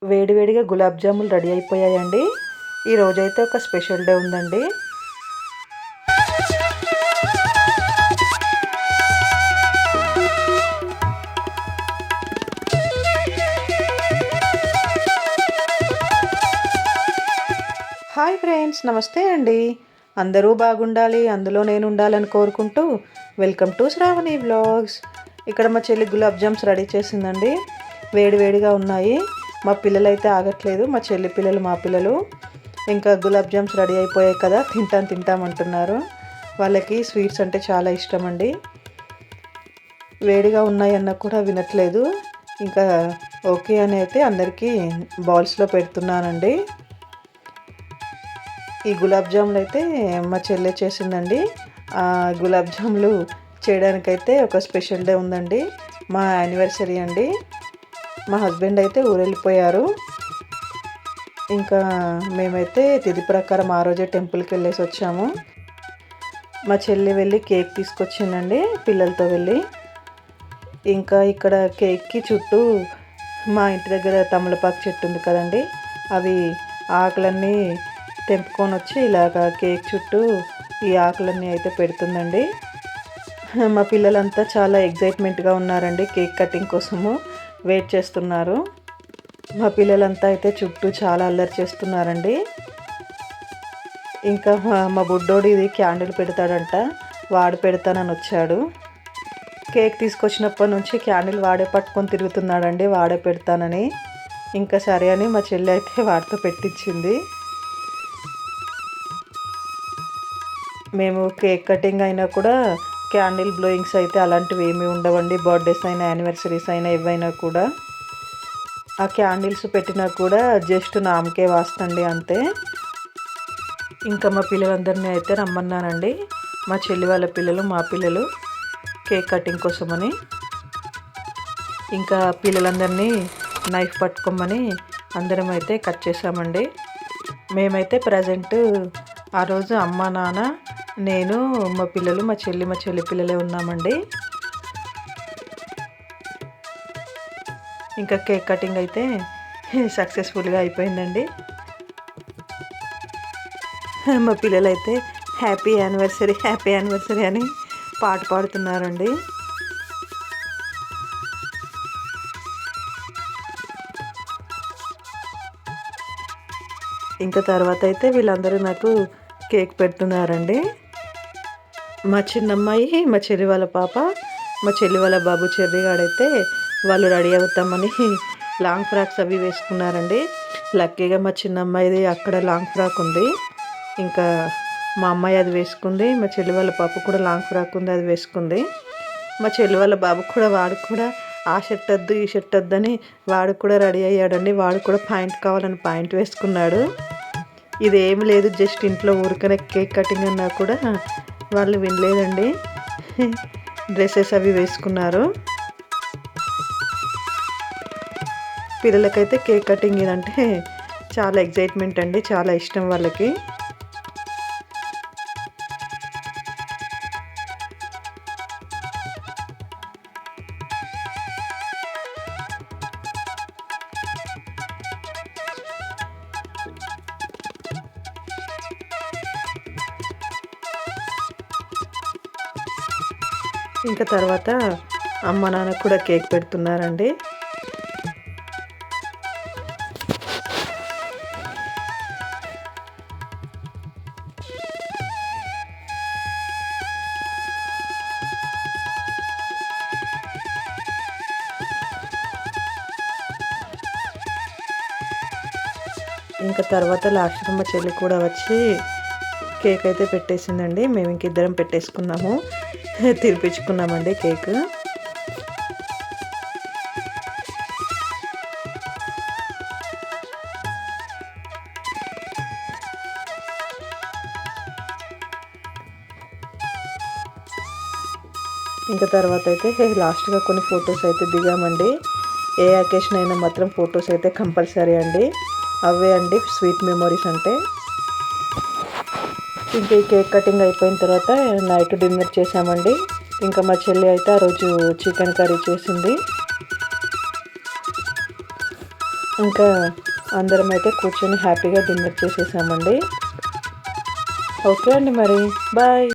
వేడివేడిగా గులాబ్ జాములు రెడీ అయిపోయాయండి. ఈరోజైతే ఒక స్పెషల్ డే ఉందండి. హాయ్ ఫ్రెండ్స్, నమస్తే అండి. అందరూ బాగుండాలి, అందులో నేను ఉండాలని కోరుకుంటూ వెల్కమ్ టు శ్రావణి వ్లాగ్స్. ఇక్కడ మా చెల్లి గులాబ్ జామ్స్ రెడీ చేసిందండి. వేడివేడిగా ఉన్నాయి. మా పిల్లలు అయితే ఆగట్లేదు, మా చెల్లి పిల్లలు, మా పిల్లలు. ఇంకా గులాబ్ జామ్స్ రెడీ అయిపోయాయి కదా, తింటామంటున్నారు. వాళ్ళకి స్వీట్స్ అంటే చాలా ఇష్టం అండి. వేడిగా ఉన్నాయన్నా కూడా వినట్లేదు. ఇంకా ఓకే అని అయితే అందరికీ బౌల్స్లో పెడుతున్నానండి. ఈ గులాబ్ జాములు అయితే మా చెల్లె చేసిందండి. ఆ గులాబ్ జాములు చేయడానికైతే ఒక స్పెషల్ డే ఉందండి. మా యానివర్సరీ అండి. మా హస్బెండ్ అయితే ఊరెళ్ళిపోయారు. ఇంకా మేమైతే తిథి ప్రకారం ఆ రోజే టెంపుల్కి వెళ్ళేసి వచ్చాము. మా చెల్లి వెళ్ళి కేక్ తీసుకొచ్చిందండి పిల్లలతో వెళ్ళి. ఇంకా ఇక్కడ కేక్కి చుట్టూ మా ఇంటి దగ్గర తమలపాకు చెట్టు ఉంది కదండి, అవి ఆకులన్నీ తెంపుకొని వచ్చి ఇలాగ కేక్ చుట్టూ ఈ ఆకులన్నీ అయితే పెడుతుందండి. మా పిల్లలంతా చాలా ఎగ్జైట్మెంట్గా ఉన్నారండి. కేక్ కటింగ్ కోసము వెయిట్ చేస్తున్నారు. మా పిల్లలంతా అయితే చుట్టూ చాలా అల్లరి చేస్తున్నారండి. ఇంకా మా బుడ్డోడు ఇది క్యాండిల్ పెడతాడంట, వాడు పెడతానని వచ్చాడు. కేక్ తీసుకొచ్చినప్పటి నుంచి క్యాండిల్ వాడే పట్టుకొని తిరుగుతున్నాడండి, వాడే పెడతానని. ఇంకా సరే అని మా చెల్లి అయితే వాడితో పెట్టించింది. మేము కేక్ కటింగ్ అయినా కూడా క్యాండిల్ బ్లోయింగ్స్ అయితే అలాంటివి ఏమీ ఉండవండి. బర్త్డేస్ అయినా యానివర్సరీస్ అయినా ఏవైనా కూడా ఆ క్యాండిల్స్ పెట్టినా కూడా జస్ట్ నామకే వాస్తండి, అంతే. ఇంకా మా పిల్లలందరినీ అయితే రమ్మన్నానండి, మా చెల్లి వాళ్ళ పిల్లలు, మా పిల్లలు, కేక్ కటింగ్ కోసమని. ఇంకా పిల్లలందరినీ నైఫ్ పట్టుకోమని అందరం అయితే కట్ చేసామండి. మేమైతే ప్రజెంట్ ఆ రోజు అమ్మ, నాన్న, నేను, మా పిల్లలు, మా చెల్లి పిల్లలే ఉన్నామండి. ఇంకా కేక్ కటింగ్ అయితే సక్సెస్ఫుల్గా అయిపోయిందండి. మా పిల్లలు అయితే హ్యాపీ యానివర్సరీ అని పాట పాడుతున్నారండి. ఇంకా తర్వాత అయితే వీళ్ళందరూ నాకు కేక్ పెడుతున్నారండి. మా చిన్నమ్మాయి, మా చెల్లి వాళ్ళ పాప, మా చెల్లి వాళ్ళ బాబు చెర్రిగాడైతే వాళ్ళు రెడీ అవుతామని లాంగ్ ఫ్రాక్స్ అవి వేసుకున్నారండి. లక్కీగా మా చిన్నమ్మాయిది అక్కడ లాంగ్ ఫ్రాక్ ఉంది. ఇంకా మా అమ్మాయి అది వేసుకుంది. మా చెల్లి వాళ్ళ పాప కూడా లాంగ్ ఫ్రాక్ ఉంది, అది వేసుకుంది. మా చెల్లి వాళ్ళ బాబు కూడా, వాడు కూడా ఆ షర్ట్ వద్దు ఈ షర్ట్ వద్దని వాడు కూడా రెడీ అయ్యాడండి. వాడు కూడా ప్యాంట్ కావాలని ప్యాంట్ వేసుకున్నాడు. ఇదేమి లేదు, జస్ట్ ఇంట్లో ఊరికనే కేక్ కటింగ్ అన్నా కూడా వాళ్ళు వినలేదండి. డ్రెస్సెస్ అవి వేసుకున్నారు. పిల్లలకైతే కేక్ కటింగ్ ఇదంటే చాలా ఎగ్జైట్మెంట్ అండి, చాలా ఇష్టం వాళ్ళకి. ఇంకా తర్వాత అమ్మ నాన్న కూడా కేక్ పెడుతున్నారండి. ఇంకా తర్వాత లాస్ట్గా మా చెల్లి కూడా వచ్చి కేక్ అయితే పెట్టేసిందండి. మేము ఇంకిద్దరం పెట్టేసుకున్నాము, తినిపించుకున్నామండి కేక్. ఇంకా తర్వాత అయితే లాస్ట్గా కొన్ని ఫొటోస్ అయితే దిగామండి. ఏ అకేషన్ అయినా మాత్రం ఫొటోస్ అయితే కంపల్సరీ అండి. అవే అండి స్వీట్ మెమొరీస్ అంటే. ఇంకా ఈ కేక్ కటింగ్ అయిపోయిన తర్వాత నైట్ డిన్నర్ చేసామండి. ఇంకా మా చెల్లి అయితే ఆ రోజు చికెన్ కర్రీ చేసింది. ఇంకా అందరం అయితే కూర్చొని హ్యాపీగా డిన్నర్ చేసేసామండి. ఓకే అండి, మరి బాయ్.